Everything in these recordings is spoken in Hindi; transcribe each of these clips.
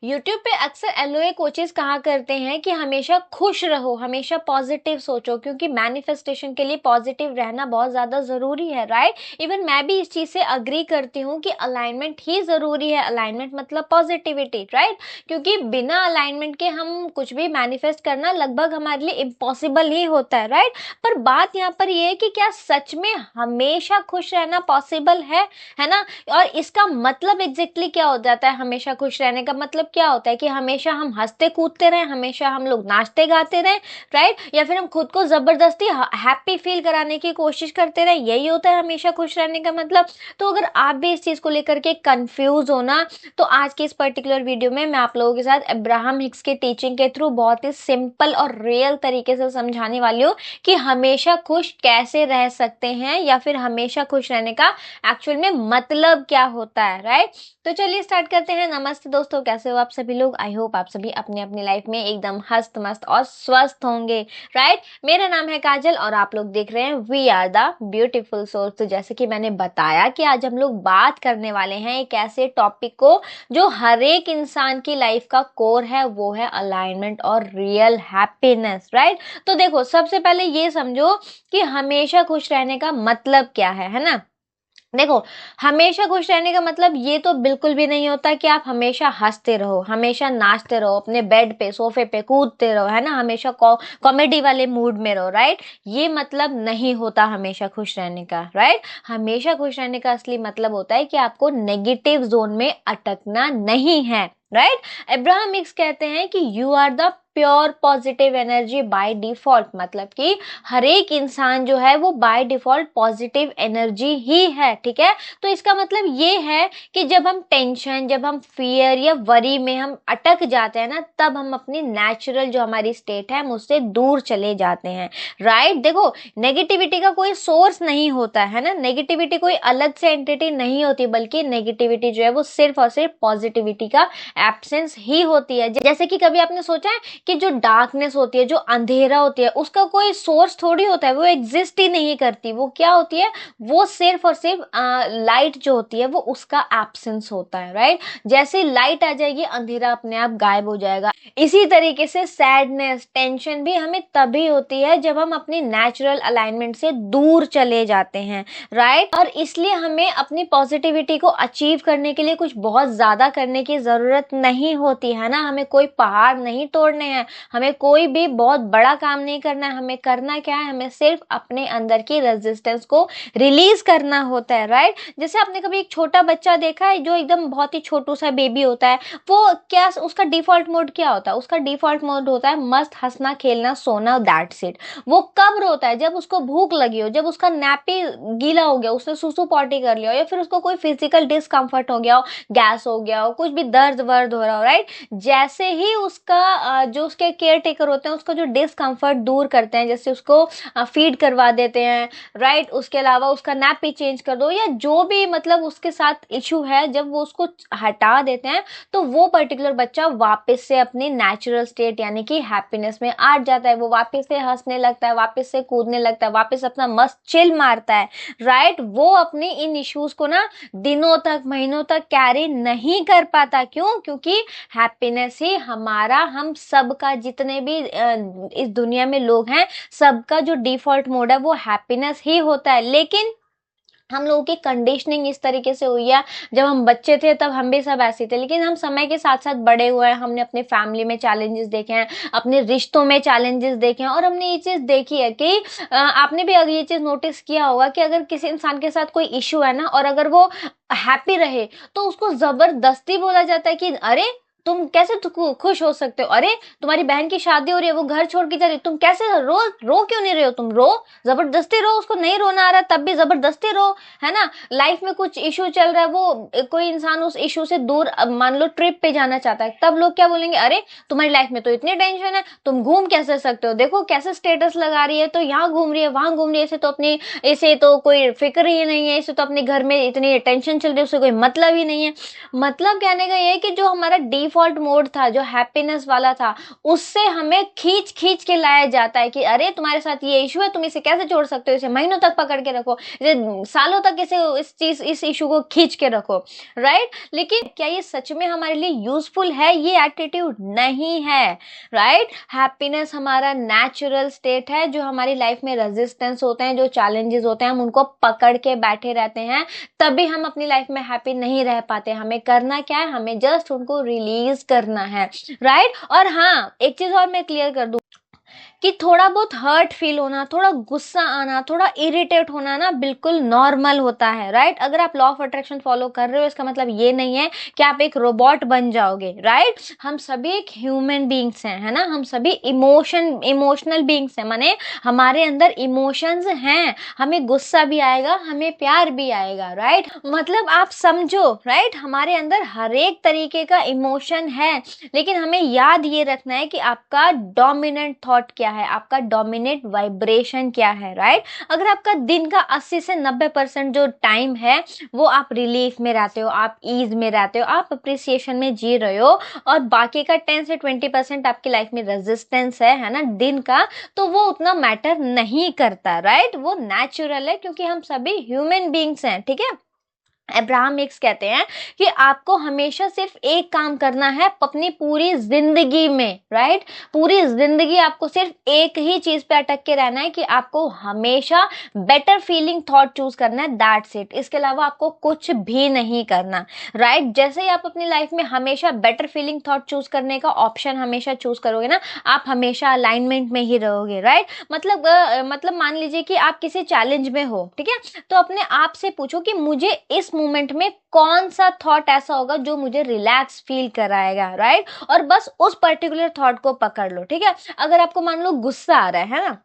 यूट्यूब पे अक्सर एलओए कोचेस कहा करते हैं कि हमेशा खुश रहो, हमेशा पॉजिटिव सोचो, क्योंकि मैनिफेस्टेशन के लिए पॉजिटिव रहना बहुत ज़्यादा ज़रूरी है, राइट। इवन मैं भी इस चीज़ से अग्री करती हूँ कि अलाइनमेंट ही ज़रूरी है। अलाइनमेंट मतलब पॉजिटिविटी, राइट। क्योंकि बिना अलाइनमेंट के हम कुछ भी मैनिफेस्ट करना लगभग हमारे लिए इम्पॉसिबल ही होता है, राइट। पर बात यहाँ पर यह है कि क्या सच में हमेशा खुश रहना पॉसिबल है ना। और इसका मतलब एग्जैक्टली क्या हो जाता है? हमेशा खुश रहने का मतलब क्या होता है कि हमेशा हम हंसते कूदते रहें, हमेशा हम लोग नाचते गाते रहें, राइट। या फिर हम खुद को जबरदस्ती हैप्पी फील कराने की कोशिश करते रहें, यही होता है हमेशा खुश रहने का मतलब। तो अगर आप भी इस चीज को लेकर के कंफ्यूज हो ना, तो आज की इस पर्टिकुलर वीडियो में मैं आप लोगों के साथ अब्राहम हिक्स के टीचिंग के थ्रू बहुत ही सिंपल और रियल तरीके से समझाने वाली हूँ कि हमेशा खुश कैसे रह सकते हैं, या फिर हमेशा खुश रहने का एक्चुअल में मतलब क्या होता है, राइट। तो चलिए स्टार्ट करते हैं। नमस्ते दोस्तों, कैसे हो आप सभी लोग? आई होप आप सभी अपनी अपनी लाइफ में एकदम हस्त मस्त और स्वस्थ होंगे, राइट। मेरा नाम है काजल और आप लोग देख रहे हैं we are the beautiful souls. तो जैसे कि मैंने बताया कि आज हम लोग बात करने वाले हैं एक ऐसे टॉपिक को जो हर एक इंसान की लाइफ का कोर है, वो है अलाइनमेंट और रियल हैप्पीनेस, राइट। तो देखो, सबसे पहले ये समझो कि हमेशा खुश रहने का मतलब क्या है ना। देखो, हमेशा खुश रहने का मतलब ये तो बिल्कुल भी नहीं होता कि आप हमेशा हंसते रहो, हमेशा नाचते रहो, अपने बेड पे सोफे पे कूदते रहो, है ना, हमेशा कॉमेडी वाले मूड में रहो, राइट। ये मतलब नहीं होता हमेशा खुश रहने का, राइट। हमेशा खुश रहने का असली मतलब होता है कि आपको नेगेटिव जोन में अटकना नहीं है, राइट। अब्राहम हिक्स कहते हैं कि you are the pure positive energy by default. मतलब कि हर एक इंसान जो है वो बाय डिफॉल्ट पॉजिटिव एनर्जी ही है, ठीक है। तो इसका मतलब ये है कि जब हम टेंशन, जब हम फियर या वरी में हम अटक जाते हैं ना, तब हम अपनी नेचुरल जो हमारी स्टेट है हम उससे दूर चले जाते हैं, राइट। देखो, नेगेटिविटी का कोई सोर्स नहीं होता है ना, नेगेटिविटी कोई अलग से एंटिटी नहीं होती, बल्कि नेगेटिविटी जो है वो सिर्फ और सिर्फ पॉजिटिविटी का एब्सेंस ही होती है। जैसे कि कभी आपने सोचा है कि जो डार्कनेस होती है, जो अंधेरा होती है, उसका कोई सोर्स थोड़ी होता है, वो एग्जिस्ट ही नहीं करती। वो क्या होती है? वो सिर्फ और सिर्फ लाइट जो होती है वो उसका एब्सेंस होता है, राइट। जैसे लाइट आ जाएगी, अंधेरा अपने आप गायब हो जाएगा। इसी तरीके से सैडनेस, टेंशन भी हमें तभी होती है जब हम अपनी नेचुरल अलाइनमेंट से दूर चले जाते हैं, राइट। और इसलिए हमें अपनी पॉजिटिविटी को अचीव करने के लिए कुछ बहुत ज्यादा करने की जरूरत नहीं होती है ना। हमें कोई पहाड़ नहीं तोड़ने हैं, हमें कोई भी बहुत बड़ा काम नहीं करना है। हमें करना क्या है? हमें सिर्फ अपने अंदर की रेजिस्टेंस को रिलीज करना होता है, राइट। जैसे आपने कभी एक छोटा बच्चा देखा है जो एकदम बहुत ही छोटू सा बेबी होता है, वो क्या, उसका डिफॉल्ट मोड क्या होता है? उसका डिफॉल्ट मोड होता है मस्त हंसना खेलना सोना, दैट्स इट। वो कब रोता है? जब उसको भूख लगी हो, जब उसका नैपी गीला हो गया, उसने सुसु पॉटी कर लिया हो, या फिर उसको कोई फिजिकल डिस्कम्फर्ट हो गया हो, गैस हो गया हो, कुछ भी दर्द वर्द हो रहा हो, राइट। जैसे ही उसका जो उसके केयर टेकर होते हैं उसका जो डिस्कम्फर्ट दूर करते हैं, जैसे उसको फीड करवा देते हैं, राइट। उसके अलावा उसका नैपी चेंज कर दो, या जो भी मतलब उसके साथ इशू है, जब वो उसको हटा देते हैं तो वो पर्टिकुलर बच्चा वापस से अपनी नेचुरल स्टेट यानी कि हैप्पीनेस में आ जाता है। वो वापस से हंसने लगता है, वापस से कूदने लगता है, वापस अपना मस्त चिल मारता है, राइट। वो अपने इन इश्यूज को ना दिनों तक, महीनों तक कैरी नहीं कर पाता। क्यों? क्योंकि हैप्पीनेस ही हमारा, हम सबका, जितने भी इस दुनिया में लोग हैं, सबका जो डिफॉल्ट मोड है वो हैप्पीनेस ही होता है। लेकिन हम लोगों की कंडीशनिंग इस तरीके से हुई है, जब हम बच्चे थे तब हम भी सब ऐसे थे, लेकिन हम समय के साथ साथ बड़े हुए हैं, हमने अपने फैमिली में चैलेंजेस देखे हैं, अपने रिश्तों में चैलेंजेस देखे हैं, और हमने ये चीज देखी है कि आपने भी अगर ये चीज नोटिस किया होगा कि अगर किसी इंसान के साथ कोई इश्यू है ना, और अगर वो हैप्पी रहे तो उसको जबरदस्ती बोला जाता है कि अरे तुम कैसे खुश हो सकते हो, अरे तुम्हारी बहन की शादी हो रही है, वो घर छोड़ के जा रही है, तुम कैसे रो क्यों नहीं रहे हो, तुम रो, जबरदस्ती रो, उसको नहीं रोना आ रहा तब भी जबरदस्ती रो, है ना। लाइफ में कुछ इशू चल रहा है, वो कोई इंसान उस इशू से दूर, मान लो ट्रिप पे जाना चाहता है, तब लोग क्या बोलेंगे? अरे तुम्हारी लाइफ में तो इतनी टेंशन है, तुम घूम कैसे सकते हो, देखो कैसे स्टेटस लगा रही है, तो यहाँ घूम रही है, वहां घूम रही है, इसे तो कोई फिक्र ही नहीं है, इसे तो अपने घर में इतनी टेंशन चल रही है, उसे कोई मतलब ही नहीं है। मतलब कहने का ये है कि जो हमारा डिफॉल्ट मोड था जो हैप्पीनेस वाला था, उससे हमें खींच खींच के लाया जाता है कि अरे तुम्हारे साथ ये इशू है, तुम इसे कैसे छोड़ सकते हो, इसे महीनों तक पकड़ के रखो, इसे सालों तक इस इशू को खींच के रखो, राइट। लेकिन क्या ये सच में हमारे लिए यूजफुल है? ये एटीट्यूड नहीं है, राइट। हैप्पीनेस हमारा नेचुरल स्टेट है, जो हमारी लाइफ में रेजिस्टेंस होते हैं, जो चैलेंजेस होते हैं, हम उनको पकड़ के बैठे रहते हैं, तभी हम अपनी लाइफ में हैप्पी नहीं रह पाते। हमें करना क्या है? हमें जस्ट उनको रिलीज करना है, राइट। और हाँ, एक चीज और मैं क्लियर कर दूं कि थोड़ा बहुत हर्ट फील होना, थोड़ा गुस्सा आना, थोड़ा इरिटेट होना ना बिल्कुल नॉर्मल होता है, राइट। अगर आप लॉ ऑफ अट्रैक्शन फॉलो कर रहे हो, इसका मतलब ये नहीं है कि आप एक रोबोट बन जाओगे, राइट। हम सभी एक ह्यूमन बीइंग्स हैं, है ना। हम सभी इमोशनल बीइंग्स हैं, माने हमारे अंदर इमोशंस हैं। हमें गुस्सा भी आएगा, हमें प्यार भी आएगा, राइट। मतलब आप समझो, राइट, हमारे अंदर हर एक तरीके का इमोशन है। लेकिन हमें याद ये रखना है कि आपका डोमिनेंट थॉट क्या है, आपका डोमिनेट वाइब्रेशन क्या है, राइट। अगर आपका दिन का 80 से 90% जो टाइम है वो आप रिलीफ में रहते हो, आप ईज में रहते हो, आप अप्रिसिएशन में जी रहे हो, और बाकी का 10 से 20% आपकी लाइफ में रेजिस्टेंस है ना दिन का, तो वो उतना मैटर नहीं करता, राइट। वो नेचुरल है, क्योंकि हम सभी ह्यूमन बीइंग्स हैं, ठीक है। अब्राहम हिक्स कहते हैं कि आपको हमेशा सिर्फ एक काम करना है अपनी पूरी जिंदगी में, राइट। पूरी जिंदगी आपको सिर्फ एक ही चीज पे अटक के रहना है कि आपको हमेशा बेटर फीलिंग थॉट चूज करना है, दैट्स इट। इसके अलावा आपको कुछ भी नहीं करना, राइट। जैसे ही आप अपनी लाइफ में हमेशा बेटर फीलिंग थॉट चूज करने का ऑप्शन हमेशा चूज करोगे ना, आप हमेशा अलाइनमेंट में ही रहोगे, राइट। मतलब मान लीजिए कि आप किसी चैलेंज में हो, ठीक है, तो अपने आप से पूछो कि मुझे इस मोमेंट में कौन सा थॉट ऐसा होगा जो मुझे रिलैक्स फील कराएगा, राइट। और बस उस पर्टिकुलर थॉट को पकड़ लो, ठीक है। अगर आपको मान लो गुस्सा आ रहा है ना,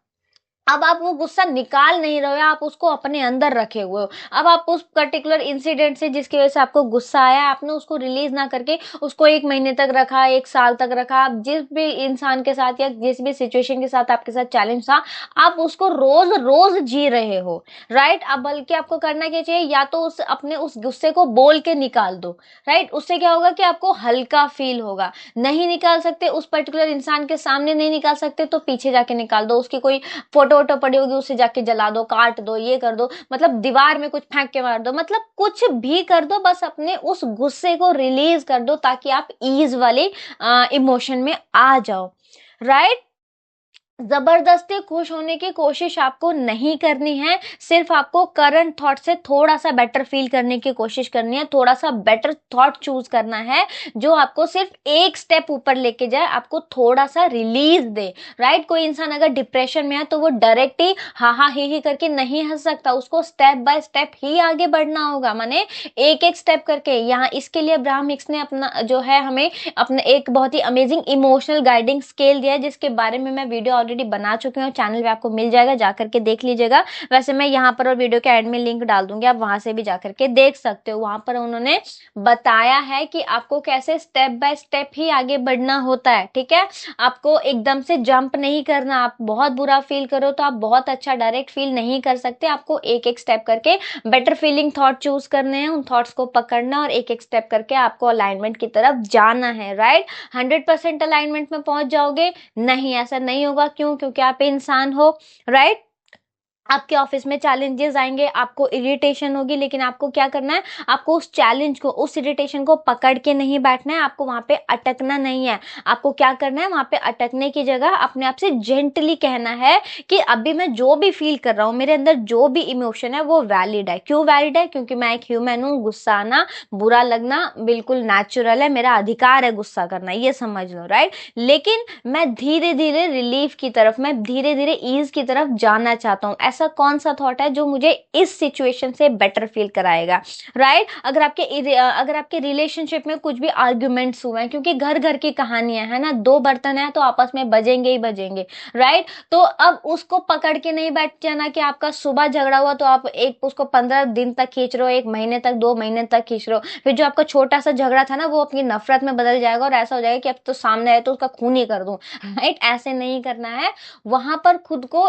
अब आप वो गुस्सा निकाल नहीं रहे हो, आप उसको अपने अंदर रखे हुए हो। अब आप उस पर्टिकुलर इंसिडेंट से जिसकी वजह से आपको गुस्सा आया, आपने उसको रिलीज ना करके उसको 1 महीने तक रखा, 1 साल तक रखा, आप जिस भी इंसान के साथ या जिस भी सिचुएशन के साथ आपके साथ चैलेंज था, आप उसको रोज रोज जी रहे हो, राइट। अब बल्कि आपको करना क्या चाहिए, या तो उस गुस्से को बोल के निकाल दो, राइट। उससे क्या होगा कि आपको हल्का फील होगा। नहीं निकाल सकते, उस पर्टिकुलर इंसान के सामने नहीं निकाल सकते, तो पीछे जाके निकाल दो। उसकी कोई फोटो वोटो पड़ी होगी, उसे जाके जला दो, काट दो, ये कर दो, मतलब दीवार में कुछ फेंक के मार दो, मतलब कुछ भी कर दो, बस अपने उस गुस्से को रिलीज कर दो, ताकि आप ईज वाले इमोशन में आ जाओ, राइट। जबरदस्ती खुश होने की कोशिश आपको नहीं करनी है, सिर्फ आपको करंट थॉट से थोड़ा सा बेटर फील करने की कोशिश करनी है, थोड़ा सा बेटर थॉट चूज करना है जो आपको सिर्फ एक स्टेप ऊपर लेके जाए, आपको थोड़ा सा रिलीज दे, राइट। कोई इंसान अगर डिप्रेशन में है तो वो डायरेक्ट ही हा हा ही करके नहीं हंस सकता, उसको स्टेप बाय स्टेप ही आगे बढ़ना होगा, माने एक एक स्टेप करके। यहाँ इसके लिए अब्राहम हिक्स ने अपना जो है हमें अपना एक बहुत ही अमेजिंग इमोशनल गाइडिंग स्केल दिया है, जिसके बारे में मैं वीडियो ऑलरेडी बना चुकी हूँ, चैनल पे आपको मिल जाएगा, जाकर के देख लीजिएगा। वैसे मैं यहाँ पर और वीडियो के एंड में लिंक डाल दूंगी, आप वहां से भी जाकर के देख सकते हो। वहां पर उन्होंने बताया है कि आपको कैसे स्टेप बाय स्टेप ही आगे बढ़ना होता है, ठीक है। आपको एकदम से जंप नहीं करना, आप बहुत बुरा फील करो तो आप बहुत अच्छा डायरेक्ट फील नहीं कर सकते, आपको एक एक स्टेप करके बेटर फीलिंग थॉट चूज करने हैं, उन थॉट्स को पकड़ना और एक एक स्टेप करके आपको अलाइनमेंट की तरफ जाना है, राइट। 100% अलाइनमेंट में पहुंच जाओगे? नहीं, ऐसा नहीं होगा। क्यों? क्योंकि आप इंसान हो, राइट। आपके ऑफिस में चैलेंजेस आएंगे, आपको इरिटेशन होगी, लेकिन आपको क्या करना है, आपको उस चैलेंज को, उस इरिटेशन को पकड़ के नहीं बैठना है, आपको वहां पे अटकना नहीं है। आपको क्या करना है, वहां पे अटकने की जगह अपने आप से जेंटली कहना है कि अभी मैं जो भी फील कर रहा हूँ, मेरे अंदर जो भी इमोशन है वो वैलिड है। क्यों वैलिड है? क्योंकि मैं एक ह्यूमन हूँ, गुस्सा आना, बुरा लगना बिल्कुल नेचुरल है, मेरा अधिकार है गुस्सा करना, ये समझ लो, राइट। लेकिन मैं धीरे धीरे रिलीफ की तरफ, मैं धीरे धीरे ईज की तरफ जाना चाहता हूँ। ऐसा कौन सा थॉट है जो मुझे इस सिचुएशन से बेटर फील कराएगा, राइट। अगर आपके रिलेशनशिप में कुछ भी आर्ग्यूमेंट्स हुए हैं, क्योंकि घर घर की कहानियां है ना, दो बर्तन है तो आपस में बजेंगे ही बजेंगे, राइट। तो अब उसको पकड़ के नहीं बैठ जाना कि आपका सुबह झगड़ा हुआ तो आप एक उसको 15 दिन तक खींच रहे हो, 1 महीने तक, 2 महीने तक खींच रहे हो, फिर जो आपका छोटा सा झगड़ा था ना वो अपनी नफरत में बदल जाएगा और ऐसा हो जाएगा कि अब तो सामने आए तो उसका खून ही कर दूं, राइट। ऐसे नहीं करना है। वहां पर खुद को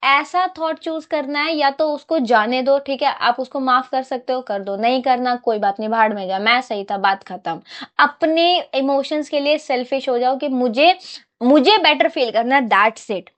ऐसा थॉट चूज करना है या तो उसको जाने दो, ठीक है, आप उसको माफ कर सकते हो कर दो, नहीं करना कोई बात नहीं, भाड़ में जा, मैं सही था, बात खत्म। अपने इमोशंस के लिए सेल्फिश हो जाओ कि मुझे मुझे बेटर फील करना है, दैट्स इट,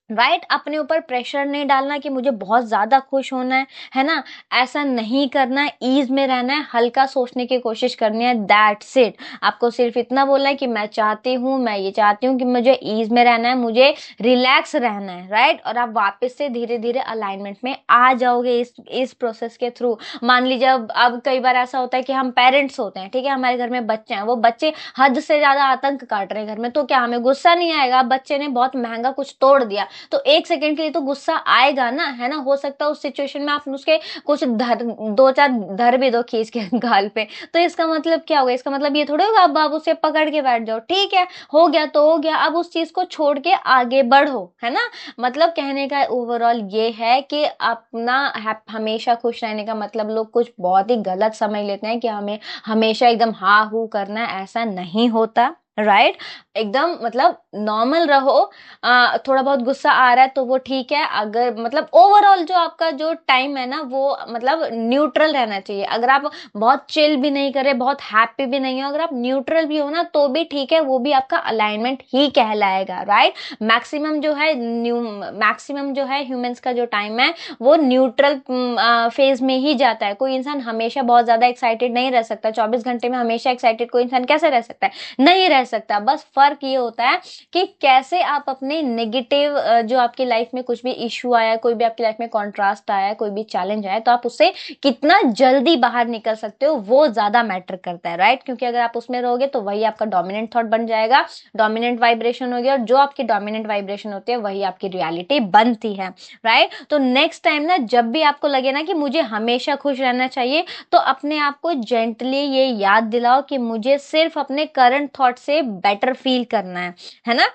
राइट। अपने ऊपर प्रेशर नहीं डालना कि मुझे बहुत ज्यादा खुश होना है ना, ऐसा नहीं करना है, ईज में रहना है, हल्का सोचने की कोशिश करनी है, दैट्स इट। आपको सिर्फ इतना बोलना है कि मैं चाहती हूँ, मैं ये चाहती हूँ कि मुझे ईज में रहना है, मुझे रिलैक्स रहना है, राइट। और आप वापस से धीरे धीरे अलाइनमेंट में आ जाओगे इस प्रोसेस के थ्रू। मान लीजिए अब कई बार ऐसा होता है कि हम पेरेंट्स होते हैं, ठीक है, हमारे घर में बच्चे हैं, वो बच्चे हद से ज्यादा आतंक काट रहे हैं घर में, तो क्या हमें गुस्सा नहीं आएगा? बच्चे ने बहुत महंगा कुछ तोड़ दिया तो एक सेकंड के लिए तो गुस्सा आएगा ना, है ना। हो सकता है उस सिचुएशन में आप उसके कुछ दो चार धर भी दो खींच के गाल पे, तो इसका मतलब क्या होगा? इसका मतलब ये थोड़ी होगा अब आप उसे पकड़ के बैठ जाओ, ठीक है, हो गया तो हो गया, अब उस चीज को छोड़ के आगे बढ़ो, है ना। मतलब कहने का ओवरऑल ये है कि अपना हमेशा खुश रहने का मतलब लोग कुछ बहुत ही गलत समझ लेते हैं कि हमें हमेशा एकदम हा हू करना है, ऐसा नहीं होता, राइट। एकदम मतलब नॉर्मल रहो। थोड़ा बहुत गुस्सा आ रहा है तो वो ठीक है, अगर मतलब ओवरऑल जो आपका जो टाइम है ना वो मतलब न्यूट्रल रहना चाहिए। अगर आप बहुत चिल भी नहीं करे, बहुत हैप्पी भी नहीं हो, अगर आप न्यूट्रल भी हो ना तो भी ठीक है, वो भी आपका अलाइनमेंट ही कहलाएगा, राइट। मैक्सिमम जो है ह्यूमंस का जो टाइम है वो न्यूट्रल फेज में ही जाता है। कोई इंसान हमेशा बहुत ज्यादा एक्साइटेड नहीं रह सकता, 24 घंटे में हमेशा एक्साइटेड कोई इंसान कैसे रह सकता है? नहीं रह सकता। बस फर्क ये होता है कि कैसे आप अपने नेगेटिव जो आपकी लाइफ में कुछ भी इश्यू आया, कोई भी आपकी लाइफ में कॉन्ट्रास्ट आया, कोई भी चैलेंज आया, तो आप उससे कितना जल्दी बाहर निकल सकते हो, वो ज्यादा मैटर करता है, राइट। क्योंकि अगर आप उसमें रहोगे तो वही आपका डोमिनेंट थॉट बन जाएगा, डोमिनेंट वाइब्रेशन होगी, और जो आपकी डोमिनेंट वाइब्रेशन होती है वही आपकी रियलिटी बनती है, राइट। तो नेक्स्ट टाइम ना जब भी आपको लगे ना कि मुझे हमेशा खुश रहना चाहिए, तो अपने आप को जेंटली ये याद दिलाओ कि मुझे सिर्फ अपने करंट थॉट से बेटर फील करना है ना।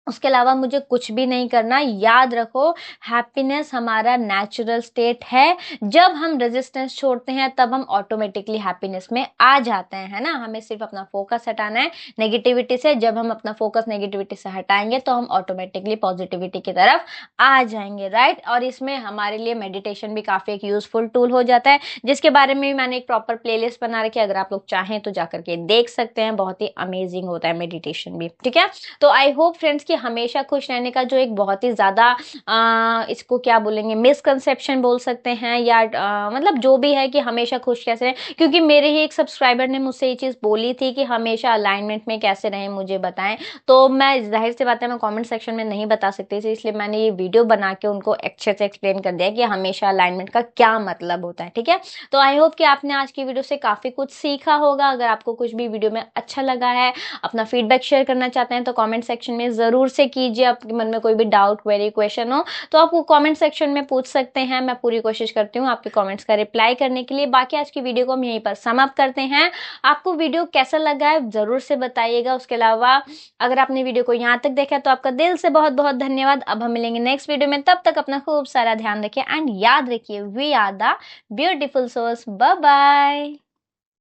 उसके अलावा मुझे कुछ भी नहीं करना। याद रखो, हैप्पीनेस हमारा नेचुरल स्टेट है। जब हम रेजिस्टेंस छोड़ते हैं तब हम ऑटोमेटिकली हैप्पीनेस में आ जाते हैं, है ना। हमें सिर्फ अपना फोकस हटाना है नेगेटिविटी से। जब हम अपना फोकस नेगेटिविटी से हटाएंगे तो हम ऑटोमेटिकली पॉजिटिविटी की तरफ आ जाएंगे, राइट। और इसमें हमारे लिए मेडिटेशन भी काफी एक यूजफुल टूल हो जाता है, जिसके बारे में भी मैंने एक प्रॉपर प्लेलिस्ट बना रखी है, अगर आप लोग चाहें तो जाकर के देख सकते हैं। बहुत ही अमेजिंग होता है मेडिटेशन भी, ठीक है। तो आई होप फ्रेंड्स कि हमेशा खुश रहने का जो एक बहुत ही ज्यादा इसको क्या बोलेंगे, मिसकंसेप्शन बोल सकते हैं, या मतलब जो भी है कि हमेशा खुश कैसे रहें, क्योंकि मेरे ही एक सब्सक्राइबर ने मुझसे ये चीज बोली थी कि हमेशा अलाइनमेंट में कैसे रहें, मुझे बताएं। तो मैं जाहिर सी बात है मैं कमेंट सेक्शन में नहीं बता सकती थी, इसलिए मैंने ये वीडियो बना के उनको अच्छे से एक्सप्लेन कर दिया कि हमेशा अलाइनमेंट का क्या मतलब होता है, ठीक है। तो आई होप कि आपने आज की वीडियो से काफी कुछ सीखा होगा। अगर आपको कुछ भी वीडियो में अच्छा लगा है, अपना फीडबैक शेयर करना चाहते हैं, तो कमेंट सेक्शन में जरूर से कीजिए। आपके मन में कोई भी डाउट, क्वेरी, क्वेश्चन हो तो आप वो कमेंट सेक्शन में पूछ सकते हैं। मैं पूरी कोशिश करती हूँ आपके कमेंट्स का रिप्लाई करने के लिए। बाकी आज की वीडियो को हम यहीं पर समाप्त करते हैं। आपको वीडियो कैसा लगा है जरूर से बताइएगा। उसके अलावा अगर आपने वीडियो को यहाँ तक देखा तो आपका दिल से बहुत बहुत धन्यवाद। अब हम मिलेंगे नेक्स्ट वीडियो में, तब तक अपना खूब सारा ध्यान रखिए एंड याद रखिए, we are the beautiful souls. Bye bye.